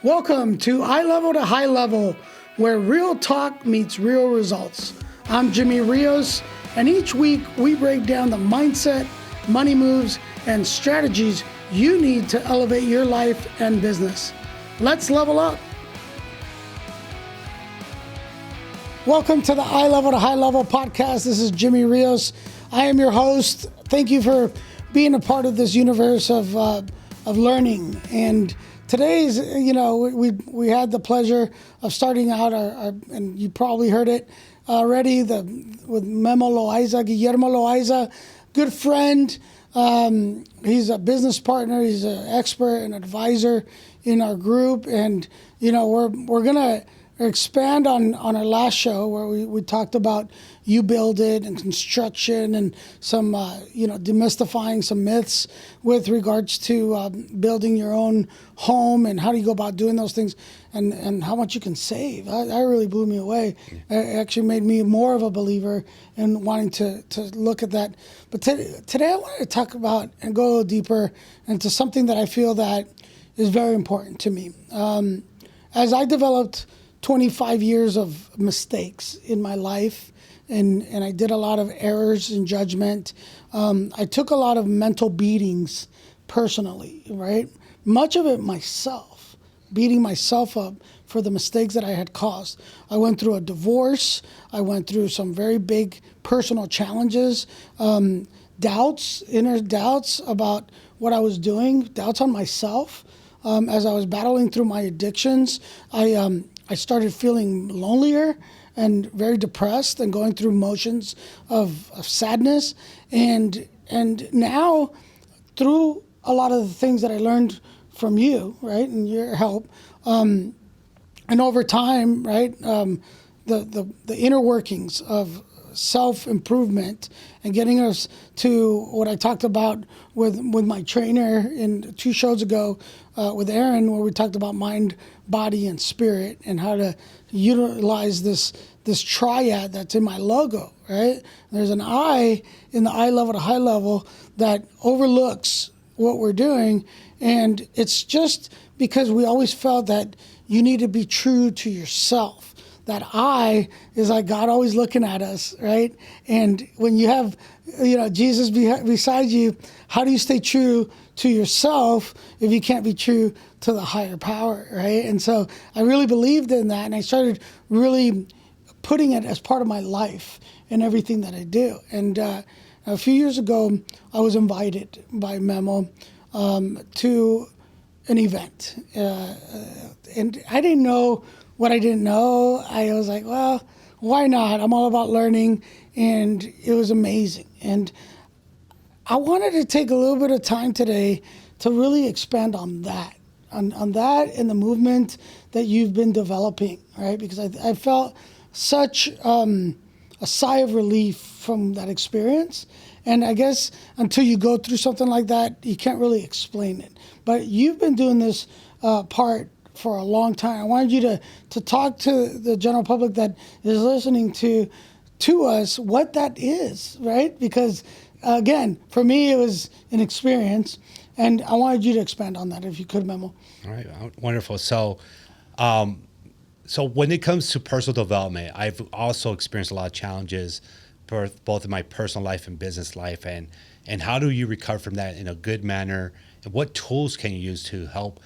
Welcome to Eye Level to High Level, where real talk meets real results. I'm Jimmy Rios, and each week we break down the mindset, money moves, and strategies you need to elevate your life and business. Let's level up. Welcome to the Eye Level to High Level podcast. This is Jimmy Rios. I am your host. Thank you for being a part of this universe of learning. And today's, we had the pleasure of starting out our and you probably heard it already, with Memo Loaiza, Guillermo Loaiza, good friend. He's a business partner. He's an expert and advisor in our group. And, we're going to expand on our last show where we talked about you build it and construction and some, demystifying some myths with regards to building your own home and how do you go about doing those things and how much you can save. That really blew me away. It actually made me more of a believer in wanting to look at that. But today I wanted to talk about and go a little deeper into something that I feel that is very important to me. As I developed 25 years of mistakes in my life, and I did a lot of errors in judgment. I took a lot of mental beatings personally, right? Much of it myself, beating myself up for the mistakes that I had caused. I went through a divorce. I went through some very big personal challenges, doubts, inner doubts about what I was doing, doubts on myself. As I was battling through my addictions, I started feeling lonelier and very depressed and going through motions of sadness. And now, through a lot of the things that I learned from you, right, and your help, and over time, right, the inner workings of self-improvement and getting us to what I talked about with my trainer in 2 shows ago with Aaron, where we talked about mind, body, and spirit and how to utilize this triad that's in my logo, right? There's an eye in the eye level to high level that overlooks what we're doing, and it's just because we always felt that you need to be true to yourself. That I is like God always looking at us, right? And when you have, Jesus beside you, how do you stay true to yourself if you can't be true to the higher power, right? And so I really believed in that, and I started really putting it as part of my life in everything that I do. And a few years ago, I was invited by Memo to an event, and I didn't know what I didn't know. I was like, well, why not? I'm all about learning, and it was amazing. And I wanted to take a little bit of time today to really expand on that, on that and the movement that you've been developing, right? Because I felt such a sigh of relief from that experience. And I guess until you go through something like that, you can't really explain it. But you've been doing this part for a long time. I wanted you to talk to the general public that is listening to us what that is, right? Because again, for me, it was an experience, and I wanted you to expand on that if you could, Memo. All right, wonderful. So when it comes to personal development, I've also experienced a lot of challenges both in my personal life and business life, and how do you recover from that in a good manner, and what tools can you use to help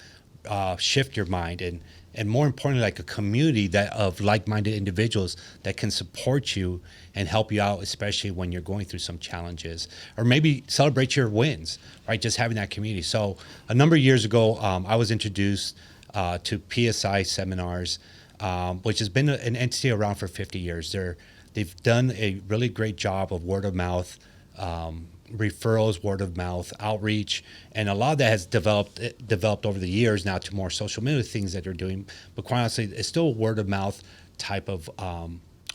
shift your mind, and more importantly, like a community of like-minded individuals that can support you and help you out, especially when you're going through some challenges, or maybe celebrate your wins, right? Just having that community. So a number of years ago, I was introduced to PSI Seminars, which has been an entity around for 50 years. They've done a really great job of word of mouth, referrals, word of mouth, outreach, and a lot of that has developed over the years now to more social media things that they're doing. But quite honestly, it's still a word of mouth type of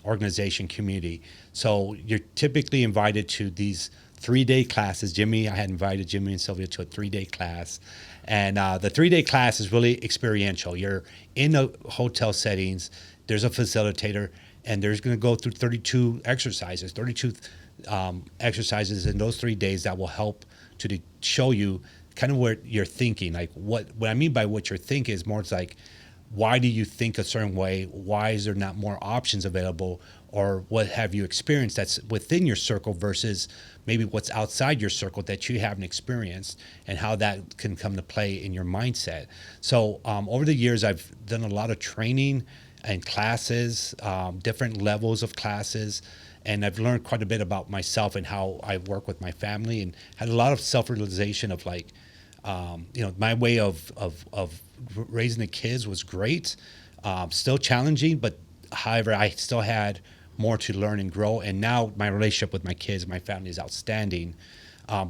organization community. So you're typically invited to these 3-day classes. I had invited Jimmy and Sylvia to a 3-day class. And the 3-day class is really experiential. You're in a hotel settings, there's a facilitator, and there's going to go through 32 exercises in those 3 days that will help to show you kind of what you're thinking. Like what I mean by what you're thinking is more, it's like, why do you think a certain way? Why is there not more options available? Or what have you experienced that's within your circle versus maybe what's outside your circle that you haven't experienced, and how that can come to play in your mindset. So over the years, I've done a lot of training and classes, different levels of classes, and I've learned quite a bit about myself and how I work with my family, and had a lot of self-realization of like, my way of raising the kids was great, still challenging, but however, I still had more to learn and grow. And now my relationship with my kids, my family is outstanding,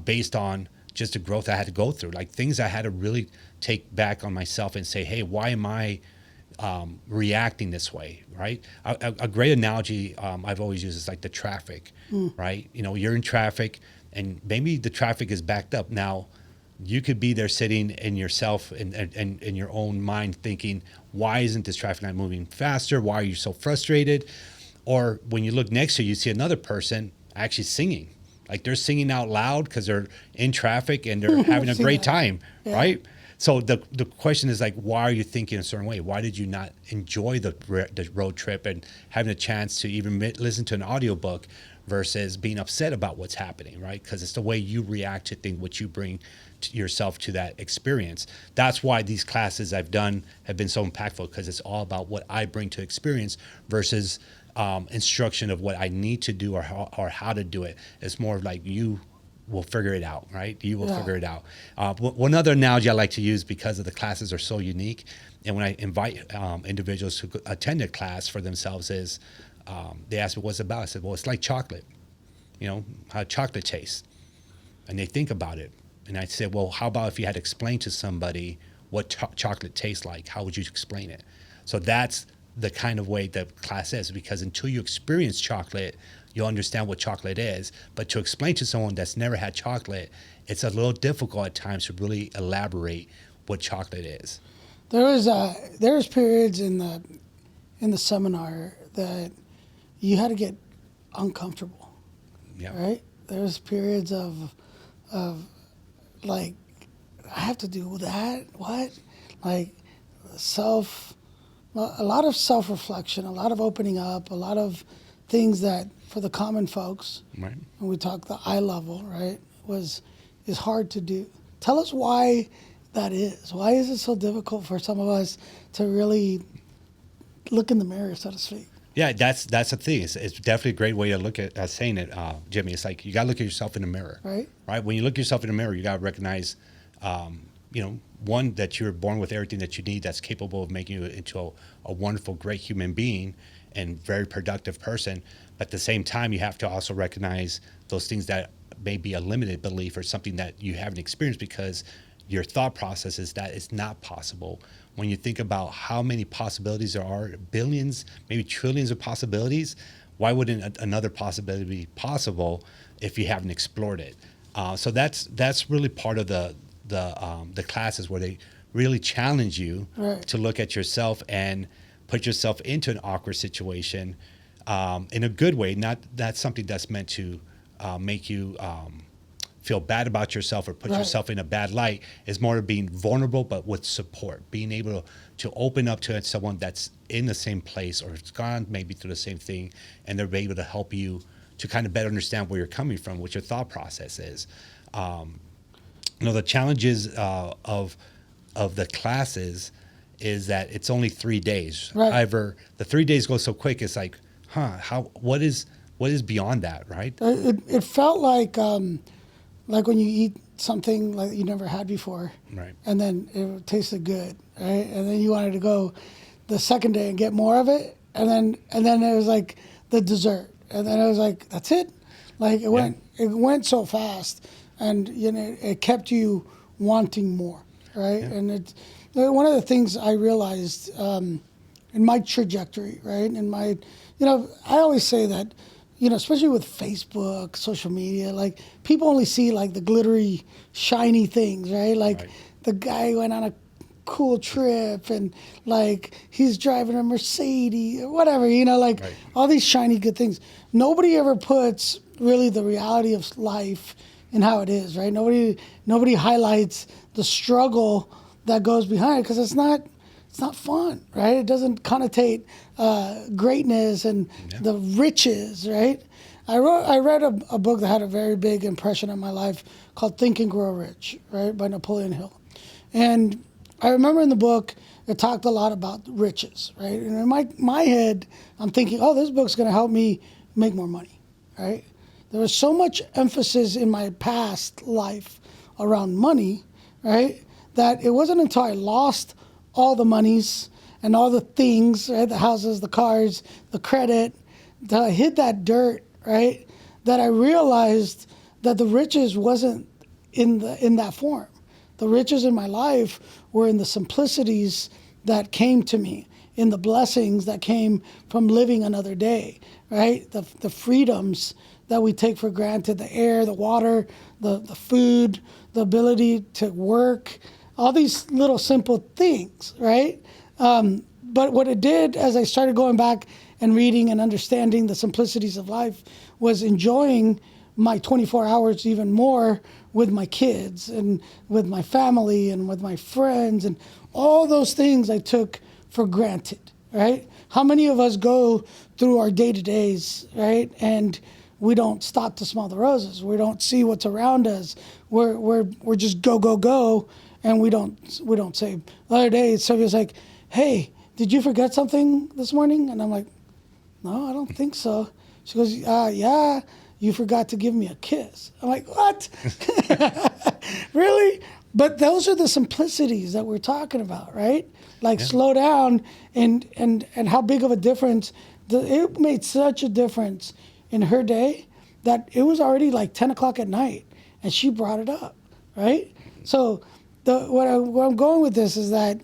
based on just the growth I had to go through, like things I had to really take back on myself and say, hey, why am I reacting this way, right? A great analogy I've always used is like the traffic, right? You're in traffic and maybe the traffic is backed up. Now, you could be there sitting in yourself and in your own mind thinking, why isn't this traffic not moving faster? Why are you so frustrated? Or when you look next to you, you see another person actually singing. Like they're singing out loud because they're in traffic and they're having a great time, right? So the question is like, why are you thinking a certain way? Why did you not enjoy the road trip and having a chance to even listen to an audiobook versus being upset about what's happening, right? Because it's the way you react to things, what you bring to yourself to that experience. That's why these classes I've done have been so impactful, because it's all about what I bring to experience versus instruction of what I need to do or how to do it. It's more of like, you will figure it out, right? You will figure it out. One other analogy I like to use, because of the classes are so unique, and when I invite individuals to attend a class for themselves, is they ask me what's it about. I said, well, it's like chocolate, how chocolate tastes. And they think about it. And I said, well, how about if you had to explain to somebody what chocolate tastes like? How would you explain it? So that's the kind of way the class is, because until you experience chocolate, you'll understand what chocolate is. But to explain to someone that's never had chocolate, it's a little difficult at times to really elaborate what chocolate is. There was periods in the seminar that you had to get uncomfortable, right? There was periods of like, I have to do that, what? Like a lot of self-reflection, a lot of opening up, a lot of things that for the common folks, right, when we talk the eye level, right, is hard to do. Tell us why that is. Why is it so difficult for some of us to really look in the mirror, so to speak? Yeah, that's the thing. It's definitely a great way to look at saying it, Jimmy. It's like, you got to look at yourself in the mirror, right? When you look at yourself in the mirror, you got to recognize, one, that you're born with everything that you need that's capable of making you into a wonderful, great human being and very productive person. But at the same time, you have to also recognize those things that may be a limited belief or something that you haven't experienced, because your thought process is that it's not possible. When you think about how many possibilities there are, billions, maybe trillions of possibilities, why wouldn't another possibility be possible if you haven't explored it? So that's really part of the classes, where they really challenge you to look at yourself and put yourself into an awkward situation in a good way, not something that's meant to make you feel bad about yourself or put yourself in a bad light. Is more of being vulnerable, but with support, being able to open up to someone that's in the same place or has gone maybe through the same thing, and they're able to help you to kind of better understand where you're coming from, what your thought process is. The challenges of the classes is that it's only 3 days. Right. However, the 3 days go so quick. It's like, what is beyond that, right? It felt like when you eat something like you never had before, Right. and then it tasted good, right? And then you wanted to go the second day and get more of it, and then it was like the dessert, and then it was like, that's it. Like it went so fast, and it kept you wanting more, right? Yeah. And one of the things I realized in my trajectory, right? In my, I always say that, especially with Facebook, social media, like people only see like the glittery, shiny things, right? Like the guy went on a cool trip and like he's driving a Mercedes or whatever, all these shiny good things. Nobody ever puts really the reality of life and how it is, right? Nobody highlights the struggle that goes behind it, because it's not fun, right? It doesn't connotate greatness and the riches, right? I read a book that had a very big impression on my life called Think and Grow Rich, right, by Napoleon Hill. And I remember in the book, it talked a lot about riches, right? And in my head, I'm thinking, oh, this book's going to help me make more money, right? There was so much emphasis in my past life around money, right, that it wasn't until I lost all the monies and all the things, right, the houses, the cars, the credit, that I hit that dirt, right, that I realized that the riches wasn't in that form. The riches in my life were in the simplicities that came to me, in the blessings that came from living another day, right? The freedoms that we take for granted, the air, the water, the food, the ability to work, all these little simple things, right? But what it did as I started going back and reading and understanding the simplicities of life was enjoying my 24 hours even more with my kids and with my family and with my friends and all those things I took for granted, right? How many of us go through our day-to-days, right? And we don't stop to smell the roses. We don't see what's around us. We're just go, and we don't say. The other day, Sylvia's like, "Hey, did you forget something this morning?" And I'm like, "No, I don't think so." She goes, "Yeah, you forgot to give me a kiss." I'm like, "What?" Really? But those are the simplicities that we're talking about, right? Like slow down and how big of a difference. It made such a difference in her day that it was already like 10 o'clock at night and she brought it up, right? So where I'm going with this is that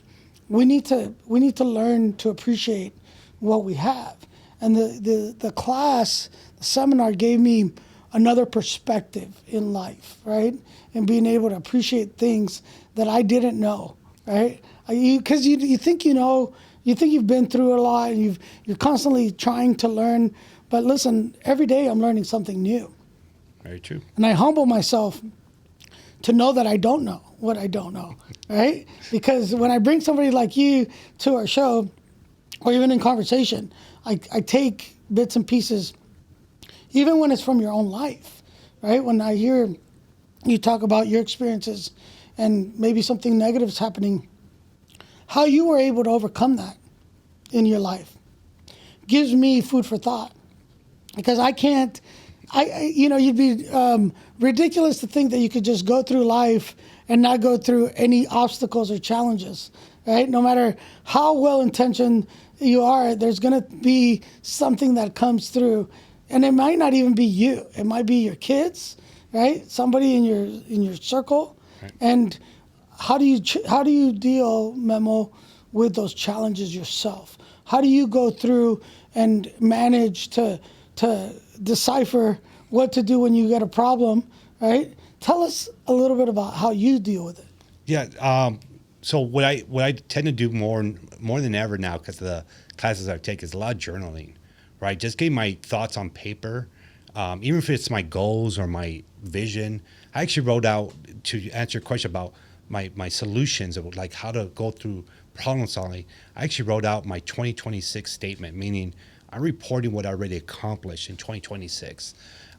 we need to learn to appreciate what we have. And the class, the seminar gave me another perspective in life, right? And being able to appreciate things that I didn't know, right? Because you think you know, you think you've been through a lot, and you're constantly trying to learn. But listen, every day I'm learning something new. Very true. And I humble myself to know that I don't know what I don't know, right? Because when I bring somebody like you to our show, or even in conversation, I take bits and pieces, even when it's from your own life, right? When I hear you talk about your experiences and maybe something negative is happening, how you were able to overcome that in your life gives me food for thought. Because I can't, you'd be ridiculous to think that you could just go through life and not go through any obstacles or challenges, right? No matter how well-intentioned you are, there's going to be something that comes through. And it might not even be you. It might be your kids, right? Somebody in your circle. Right. And how do you deal, Memo, with those challenges yourself? How do you go through and manage to decipher what to do when you get a problem, right? Tell us a little bit about how you deal with it. Yeah. So what I tend to do more than ever now, because the classes I take, is a lot of journaling, right? Just getting my thoughts on paper, even if it's my goals or my vision. I actually wrote out, to answer your question about my solutions of like how to go through problem solving. I actually wrote out my 2026 statement, meaning I'm reporting what I already accomplished in 2026.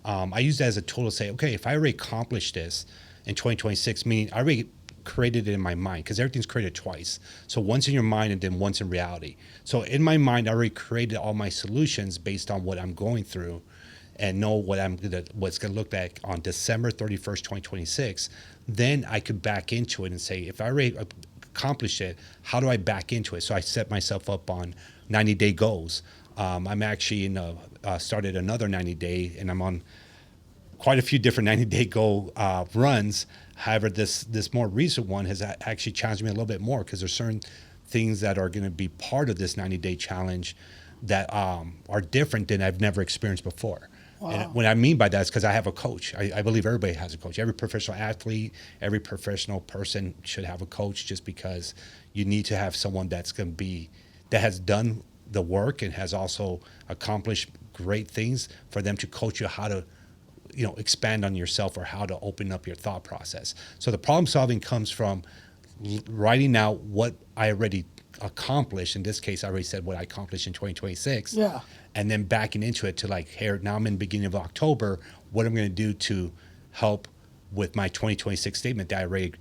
I use that as a tool to say, okay, if I already accomplished this in 2026, meaning I already created it in my mind, because everything's created twice. So once in your mind and then once in reality. So in my mind, I already created all my solutions based on what I'm going through and know what's gonna look like on December 31st, 2026. Then I could back into it and say, if I already accomplished it, how do I back into it? So I set myself up on 90-day goals. I'm actually started another 90-day, and I'm on quite a few different 90-day goal runs. However, this more recent one has actually challenged me a little bit more, because there's certain things that are going to be part of this 90-day challenge that are different than I've never experienced before. Wow. And what I mean by that is because I have a coach. I believe everybody has a coach. Every professional athlete, every professional person should have a coach, just because you need to have someone that has done the work and has also accomplished great things for them to coach you how to expand on yourself or how to open up your thought process. So the problem solving comes from writing out what I already accomplished. In this case, I already said what I accomplished in 2026. Yeah. And then backing into it to like, hey, now I'm in the beginning of October. What I'm going to do to help with my 2026 statement that I already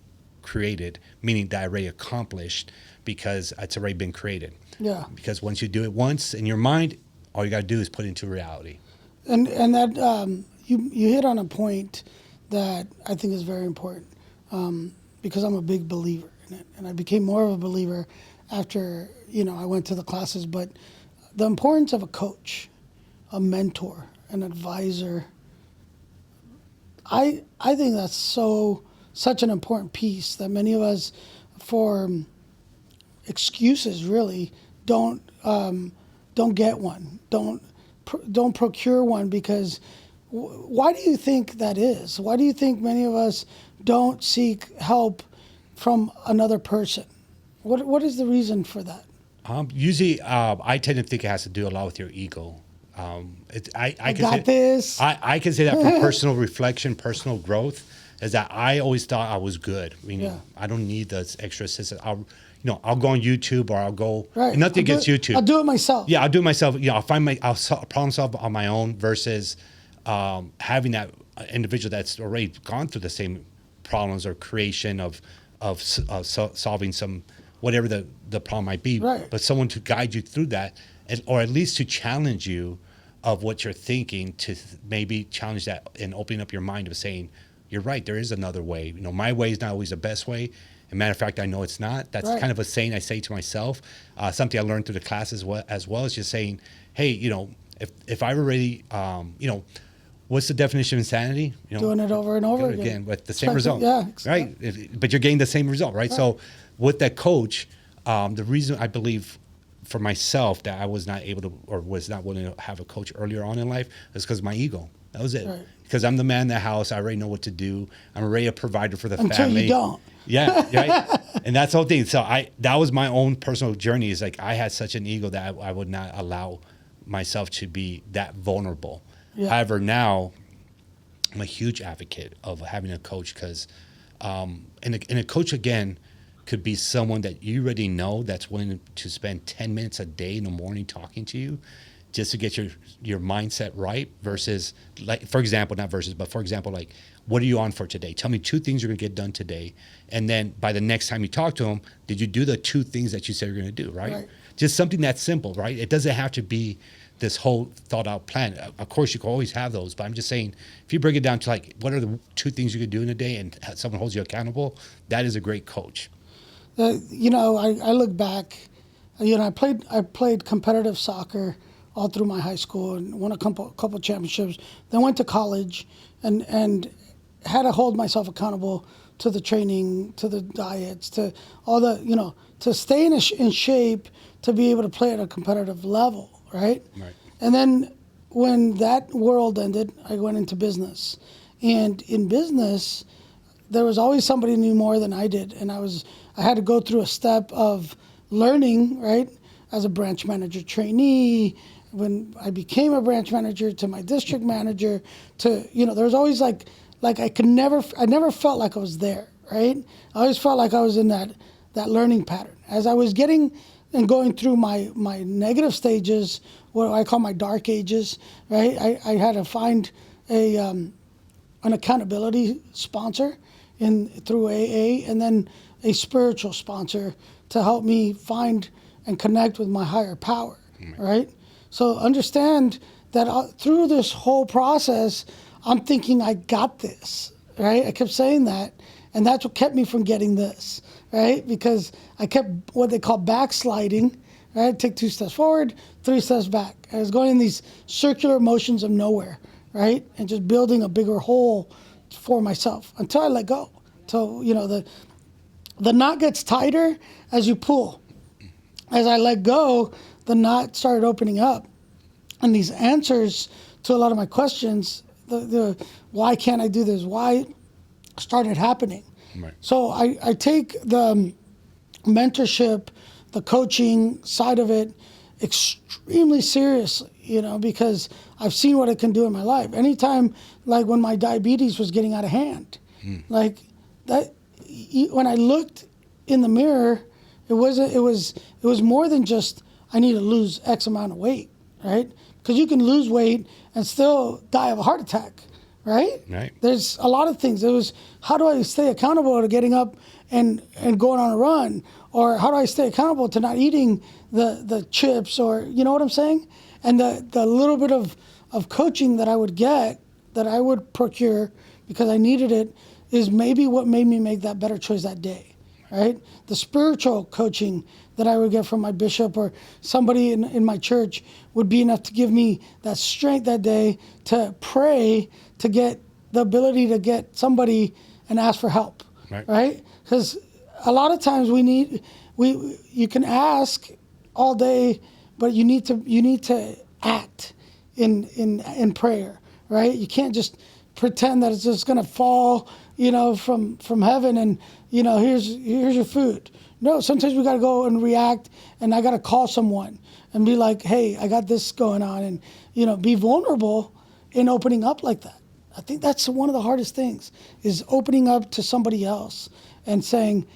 created, meaning that I already accomplished because it's already been created. Yeah. Because once you do it once in your mind, all you got to do is put it into reality. And that you hit on a point that I think is very important because I'm a big believer in it, and I became more of a believer after I went to the classes. But the importance of a coach, a mentor, an advisor, I think that's such an important piece that many of us, for excuses, really don't get one, don't procure one. Because why do you think that is? Why do you think many of us don't seek help from another person? What is the reason for that? Usually, I tend to think it has to do a lot with your ego. I got this. I can say that from personal reflection, personal growth, is that I always thought I was good. Meaning, I don't need this extra assistance. I'll go on YouTube, or I'll go. Right. Nothing against YouTube. I'll do it myself. Yeah, I'll do it myself. I'll problem solve on my own versus having that individual that's already gone through the same problems or creation of solving some whatever the problem might be. Right. But someone to guide you through that, or at least to challenge you of what you're thinking, to maybe challenge that and opening up your mind of saying, you're right, there is another way. My way is not always the best way. As a matter of fact, I know it's not. That's kind of a saying I say to myself. Something I learned through the class as well is just saying, hey, if I were already, what's the definition of insanity? Doing it over and over again with the same result. Yeah, right. But you're getting the same result, right? So with that coach, the reason I believe for myself that I was not able to, or was not willing to have a coach earlier on in life, is because of my ego. That was it. Right. Because I'm the man in the house. I already know what to do. I'm already a provider for the family. Until you don't. Yeah, right. And that's the whole thing. So that was my own personal journey. Is like I had such an ego that I would not allow myself to be that vulnerable. Yeah. However, now I'm a huge advocate of having a coach because, and a coach again could be someone that you already know that's willing to spend 10 minutes a day in the morning talking to you just to get your mindset right versus, like, for example, like, what are you on for today? Tell me 2 things you're going to get done today. And then by the next time you talk to them, did you do the 2 things that you said you're going to do, right? Just something that simple, right? It doesn't have to be this whole thought out plan. Of course, you can always have those, but I'm just saying, if you break it down to like, what are the 2 things you could do in a day and someone holds you accountable, that is a great coach. I look back, I played competitive soccer all through my high school and won a couple championships, then went to college and had to hold myself accountable to the training, to the diets, to all the, to stay in shape, to be able to play at a competitive level, right? And then when that world ended, I went into business. And in business, there was always somebody who knew more than I did. And I had to go through a step of learning, right? As a branch manager trainee, when I became a branch manager, to my district manager, to, there was always like I never felt like I was there, right? I always felt like I was in that learning pattern. As I was getting and going through my negative stages, what I call my dark ages, right? I had to find an accountability sponsor through AA, and then a spiritual sponsor to help me find and connect with my higher power, right? So understand that through this whole process, I'm thinking I got this, right? I kept saying that, and that's what kept me from getting this, right? Because I kept what they call backsliding, right? Take 2 steps forward, 3 steps back. I was going in these circular motions of nowhere, right? And just building a bigger hole for myself until I let go. So, the knot gets tighter as you pull. As I let go, the knot started opening up. And these answers to a lot of my questions, the why can't I do this, why, started happening. Right. So I take the mentorship, the coaching side of it, extremely seriously, because I've seen what it can do in my life. Anytime, like when my diabetes was getting out of hand, like that, when I looked in the mirror, it was more than just I need to lose X amount of weight, right? Because you can lose weight and still die of a heart attack, right? Right. There's a lot of things. It was, how do I stay accountable to getting up and going on a run? Or how do I stay accountable to not eating the chips, or, you know what I'm saying? And the little bit of coaching that I would get, that I would procure because I needed it, is maybe what made me make that better choice that day, right? The spiritual coaching that I would get from my bishop or somebody in my church would be enough to give me that strength that day to pray, to get the ability to get somebody and ask for help, right? Because a lot of times you can ask all day, but you need to act in prayer, right? You can't just pretend that it's just going to fall, from heaven and, here's your food. No, sometimes we got to go and react, and I got to call someone and be like, hey, I got this going on, and, be vulnerable in opening up like that. I think that's one of the hardest things, is opening up to somebody else and saying,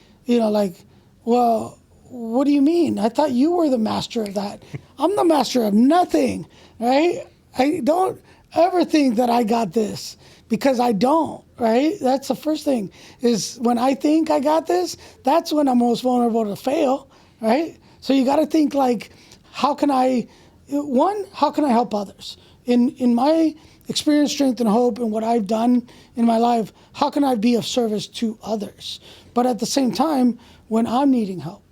well, what do you mean? I thought you were the master of that. I'm the master of nothing, right? I don't ever think that I got this, because I don't, right? That's the first thing, is when I think I got this, that's when I'm most vulnerable to fail, right? So you got to think like, how can I help others? In my experience, strength, and hope, and what I've done in my life, how can I be of service to others? But at the same time, when I'm needing help,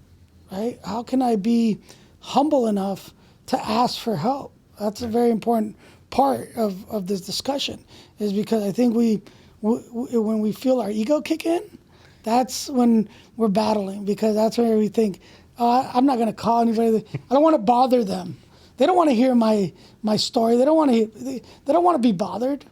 right? How can I be humble enough to ask for help? That's a very important part of this discussion, is because I think when we feel our ego kick in, that's when we're battling, because that's where we think, I'm not going to call anybody. I don't want to bother them. They don't want to hear my story. They don't want to be bothered.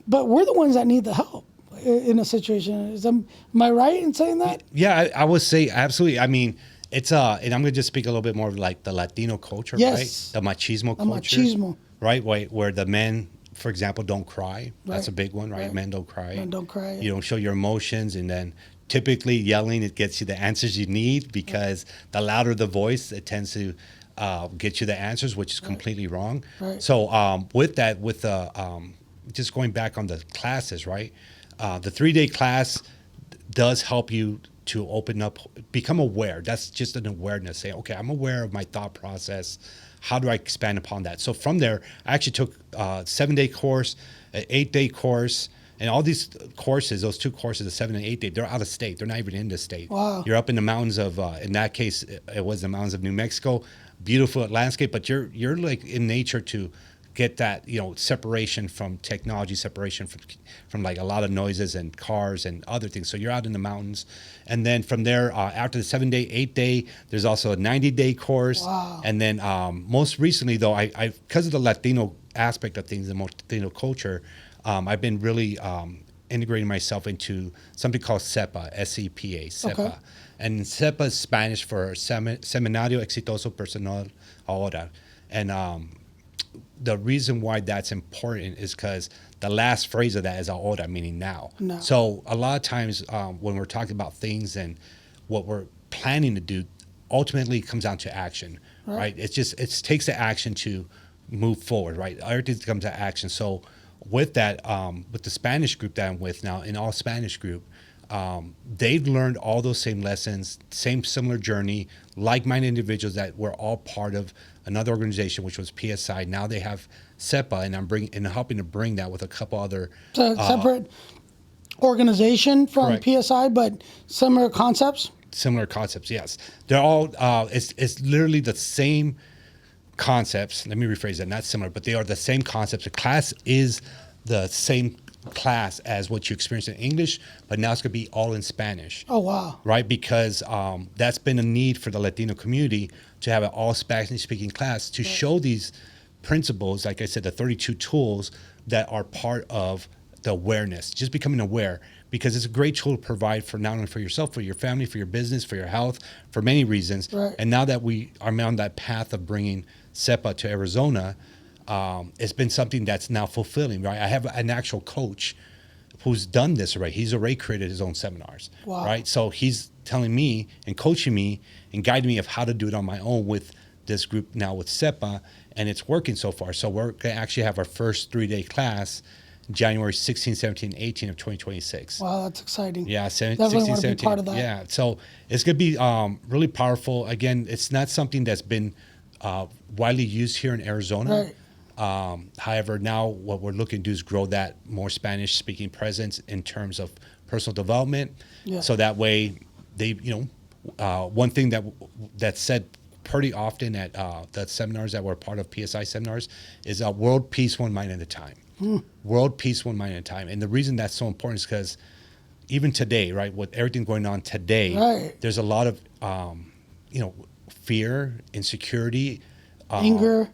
But we're the ones that need the help in a situation. Am I right in saying that? Yeah, I would say absolutely. I mean, it's and I'm going to just speak a little bit more of like the Latino culture, yes. right? The machismo culture. Machismo. Right, where the men, for example, don't cry. Right. That's a big one, right? Men don't cry. Men don't cry. You don't show your emotions, and then typically yelling, it gets you the answers you need, because the louder the voice, it tends to get you the answers, which is completely wrong. Right. So with that, just going back on the classes, right? The 3-day class does help you to open up, become aware. That's just an awareness. Say, okay, I'm aware of my thought process. How do I expand upon that? So from there, I actually took a 7-day course, an 8-day course, and all these courses, those 2 courses, the 7 and 8 day, they're out of state. They're not even in the state. Wow. You're up in the mountains of, in that case, it was the mountains of New Mexico, beautiful landscape, but you're like in nature to get that, separation from technology, separation from like a lot of noises and cars and other things. So you're out in the mountains. And then from there, after the 7-day, 8-day, there's also a 90-day course. Wow. And then most recently, though, I because of the Latino aspect of things, the Latino culture, I've been really integrating myself into something called SEPA, S-E-P-A, SEPA. Okay. And SEPA is Spanish for Seminario Exitoso Personal Ahora. And the reason why that's important is because the last phrase of that is ahora, meaning now. No. So a lot of times when we're talking about things and what we're planning to do, ultimately comes down to action, right? It takes the action to move forward, right? Everything comes to action. So with that, with the Spanish group that I'm with now, in all Spanish group, they've learned all those same lessons, similar journey, like-minded individuals that were all part of another organization, which was PSI. Now they have SEPA, and I'm helping to bring that with a couple other. It's a separate organization from correct. PSI, but similar concepts. Similar concepts, yes. They're all. It's literally the same concepts. Let me rephrase that. Not similar, but they are the same concepts. The class is the same class as what you experience in English, but now it's going to be all in Spanish. Oh, wow. Right? Because that's been a need for the Latino community to have an all Spanish-speaking class to show these principles, like I said, the 32 tools that are part of the awareness, just becoming aware. because it's a great tool to provide for not only for yourself, for your family, for your business, for your health, for many reasons. Right. And now that we are on that path of bringing SEPA to Arizona, it's been something that's now fulfilling, right? I have an actual coach who's done this already. He's already created his own seminars, wow. right? So he's telling me and coaching me and guiding me of how to do it on my own with this group now with SEPA, and it's working so far. So we're going to actually have our first 3-day class January 16, 17, 18 of 2026. Wow, that's exciting. Yeah, Definitely 16, want to 17. be part of that. Yeah, so it's going to be really powerful. Again, it's not something that's been widely used here in Arizona. Right. However, now what we're looking to do is grow that more Spanish-speaking presence in terms of personal development. Yeah. So that way, they, one thing that's said pretty often at the seminars that were part of PSI Seminars is world peace one mind at a time. World peace one mind at a time. And the reason that's so important is because even today, right, with everything going on today, right. there's a lot of, fear, insecurity, anger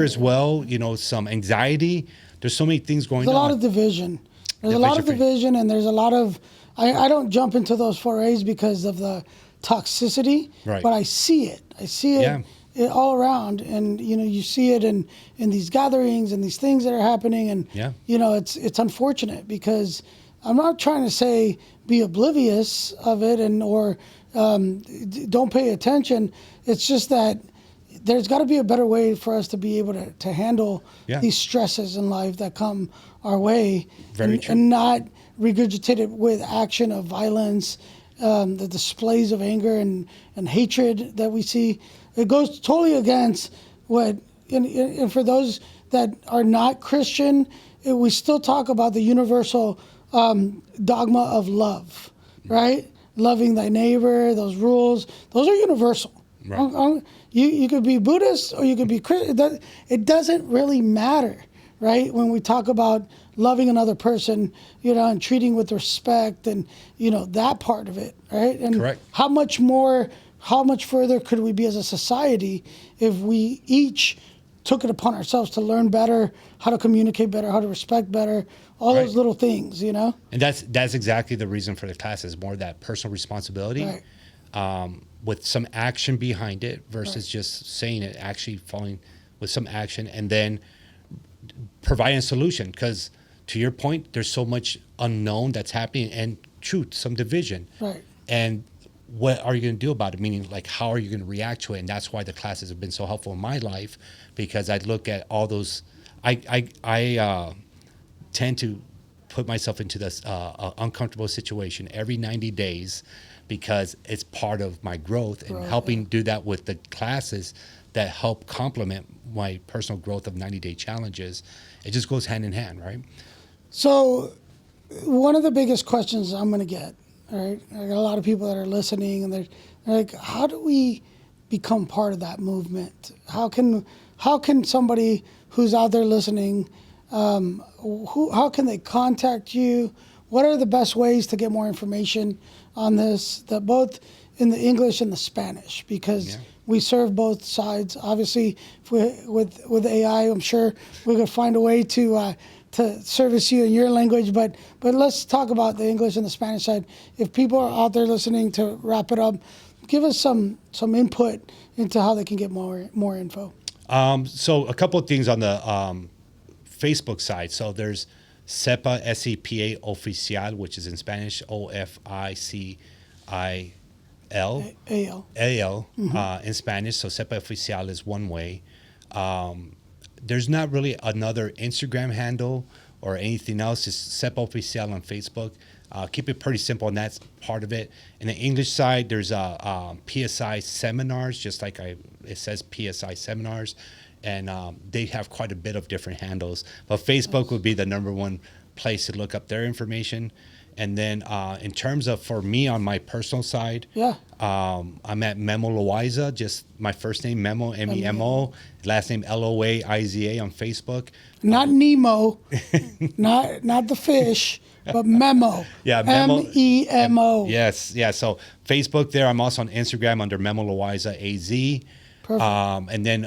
as well, some anxiety. There's so many things going on. There's a lot of division. There's a lot of division, and there's a lot of, I don't jump into those forays because of the toxicity, right. but I see it. I see it, all around, and you see it in these gatherings and these things that are happening, and it's unfortunate because I'm not trying to say be oblivious of it or don't pay attention. It's just that there's got to be a better way for us to be able to handle these stresses in life that come our way, and not regurgitate it with action of violence, the displays of anger and hatred that we see. It goes totally against what, and for those that are not Christian, we still talk about the universal dogma of love, right? Loving thy neighbor, those rules, those are universal. Right. You could be Buddhist or you could be Christian. It doesn't really matter, right? When we talk about loving another person, and treating with respect and, that part of it, right? And correct. How much further could we be as a society if we each took it upon ourselves to learn better, how to communicate better, how to respect better, all those little things, And that's exactly the reason for the class is more that personal responsibility. Right. With some action behind it versus just saying it, actually following with some action and then providing a solution. Because to your point, there's so much unknown that's happening and truth, some division. Right. And what are you going to do about it? Meaning, like, how are you going to react to it? And that's why the classes have been so helpful in my life, because I look at all those. I tend to put myself into this uncomfortable situation every 90 days because it's part of my growth and helping do that with the classes that help complement my personal growth of 90-day challenges. It just goes hand in hand, right? So one of the biggest questions I'm going to get, right? I got a lot of people that are listening, and they're like, how do we become part of that movement? How can somebody who's out there listening, how can they contact you? What are the best ways to get more information on this, that both in the English and the Spanish? Because we serve both sides. Obviously, with AI, I'm sure we could find a way to service you in your language. But let's talk about the English and the Spanish side. If people are out there listening, to wrap it up, give us some input into how they can get more info. So a couple of things on the Facebook side. So there's SEPA, SEPA Oficial, which is in Spanish, OFICIL. AL in Spanish. So SEPA Oficial is one way. There's not really another Instagram handle or anything else. Just SEPA Oficial on Facebook. Keep it pretty simple, and that's part of it. In the English side, there's PSI Seminars, just like it says PSI Seminars, and they have quite a bit of different handles. But Facebook would be the number one place to look up their information. And then in terms of, for me on my personal side, I'm at Memo Loaiza, just my first name, Memo, M-E-M-O, last name Loaiza on Facebook. Not Nemo, not the fish, but Memo. Yeah, Memo. M-E-M-O. Yes, yeah. So Facebook there. I'm also on Instagram under Memo Loaiza AZ. Perfect. And then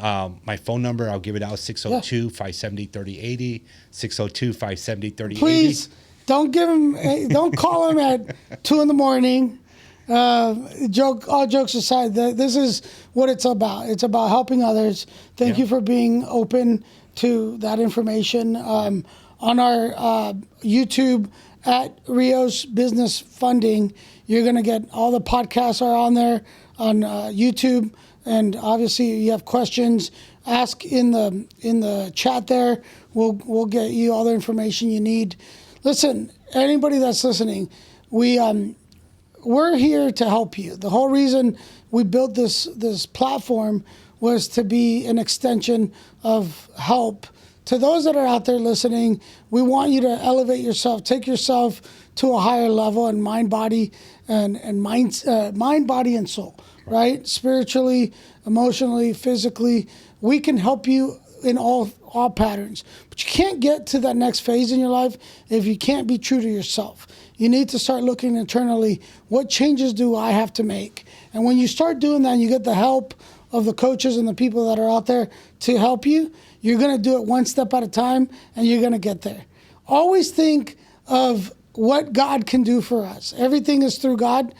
my phone number, I'll give it out, 602-570-3080, 602-570-3080. Please Don't don't call him at 2 a.m. All jokes aside, this is what it's about. It's about helping others. Thank you for being open to that information. On our YouTube at Rios Business Funding, you're going to get all the podcasts are on there on YouTube. And obviously, you have questions, ask in the chat there. We'll get you all the information you need. Listen, anybody that's listening, we're here to help you. The whole reason we built this platform was to be an extension of help. To those that are out there listening, we want you to elevate yourself, take yourself to a higher level in mind, body, and mind, body, and soul. Right? Spiritually, emotionally, physically, we can help you in all patterns. But you can't get to that next phase in your life if you can't be true to yourself. You need to start looking internally, what changes do I have to make? And when you start doing that, and you get the help of the coaches and the people that are out there to help you, you're going to do it one step at a time, and you're going to get there. Always think of what God can do for us. Everything is through God,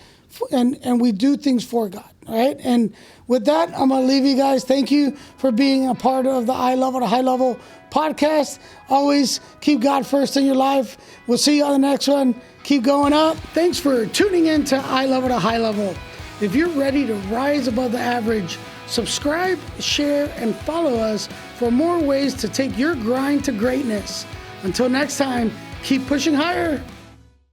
and we do things for God. All right. And with that, I'm going to leave you guys. Thank you for being a part of the Eye Level to High Level podcast. Always keep God first in your life. We'll see you on the next one. Keep going up. Thanks for tuning in to Eye Level to High Level. If you're ready to rise above the average, subscribe, share, and follow us for more ways to take your grind to greatness. Until next time, keep pushing higher.